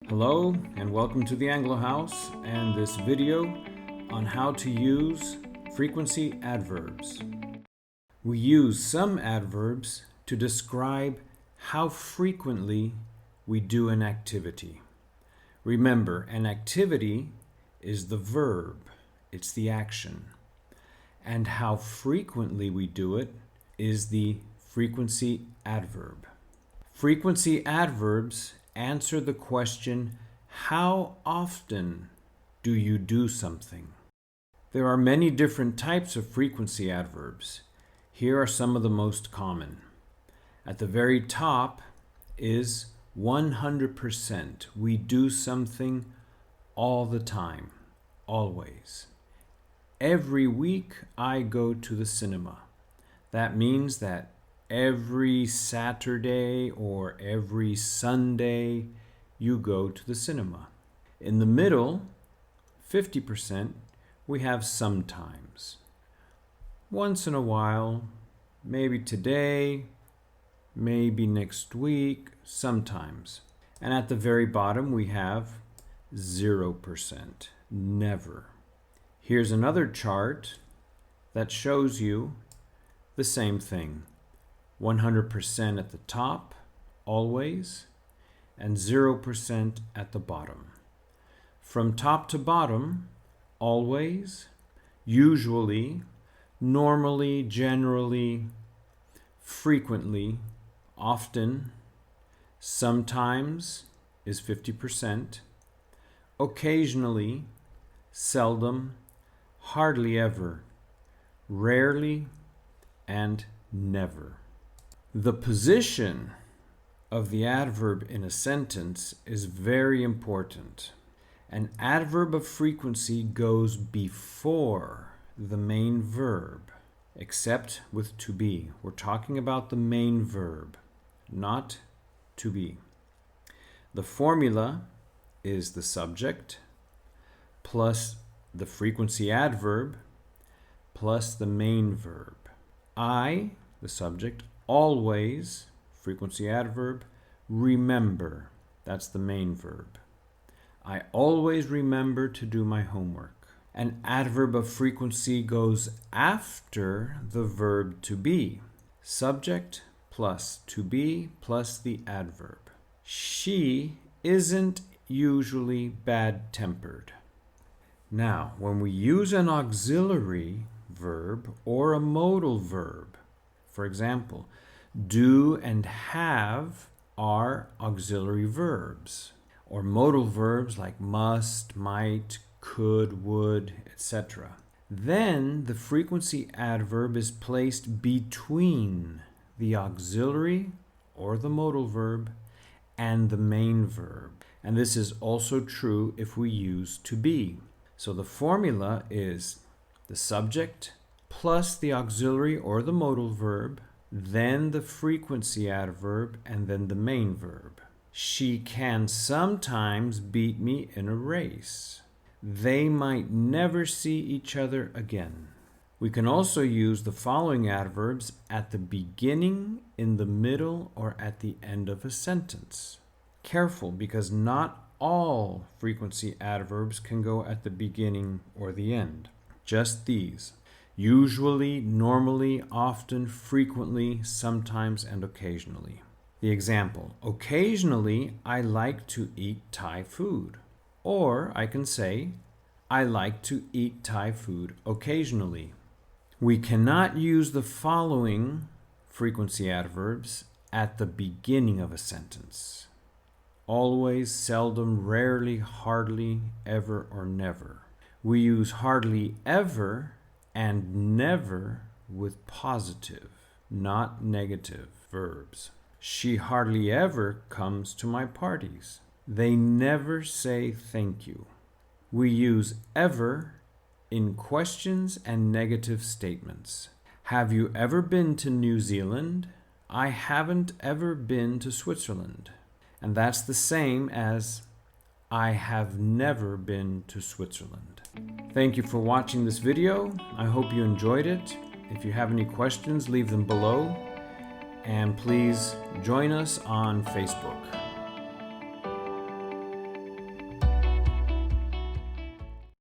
Hello and welcome to the Anglo House and this video on how to use frequency adverbs. We use some adverbs to describe how frequently we do an activity. Remember, an activity is the verb, it's the action. And how frequently we do it is the frequency adverb. Frequency adverbs answer the question, how often do you do something? There are many different types of frequency adverbs. Here are some of the most common. At the very top is 100%. We do something all the time, always. Every week I go to the cinema. That means that every Saturday or every Sunday you go to the cinema. In the middle, 50%, we have sometimes. Once in a while, maybe today, maybe next week, sometimes. And at the very bottom we have 0%, never. Here's another chart that shows you the same thing. 100% at the top, always, and 0% at the bottom. From top to bottom, always, usually, normally, generally, frequently, often, sometimes is 50%, occasionally, seldom, hardly ever, rarely, and never. The position of the adverb in a sentence is very important. An adverb of frequency goes before the main verb, except with to be. We're talking about the main verb, not to be. The formula is the subject plus the frequency adverb plus the main verb. I, the subject, always, frequency adverb, remember, that's the main verb. I always remember to do my homework. An adverb of frequency goes after the verb to be. Subject plus to be plus the adverb. She isn't usually bad-tempered. Now, when we use an auxiliary verb or a modal verb, for example, do and have are auxiliary verbs, or modal verbs like must, might, could, would, etc. Then the frequency adverb is placed between the auxiliary or the modal verb and the main verb. And this is also true if we use to be. So the formula is the subject plus the auxiliary or the modal verb, then the frequency adverb, and then the main verb. She can sometimes beat me in a race. They might never see each other again. We can also use the following adverbs at the beginning, in the middle, or at the end of a sentence. Careful, because not all frequency adverbs can go at the beginning or the end. Just these. Usually, normally, often, frequently, sometimes, and occasionally. The example, occasionally I like to eat Thai food. Or I can say, I like to eat Thai food occasionally. We cannot use the following frequency adverbs at the beginning of a sentence. Always, seldom, rarely, hardly, ever, or never. We use hardly ever and never with positive, not negative verbs. She hardly ever comes to my parties. They never say thank you. We use ever in questions and negative statements. Have you ever been to New Zealand? I haven't ever been to Switzerland. And that's the same as I have never been to Switzerland. Thank you for watching this video. I hope you enjoyed it. If you have any questions, leave them below. And please join us on Facebook.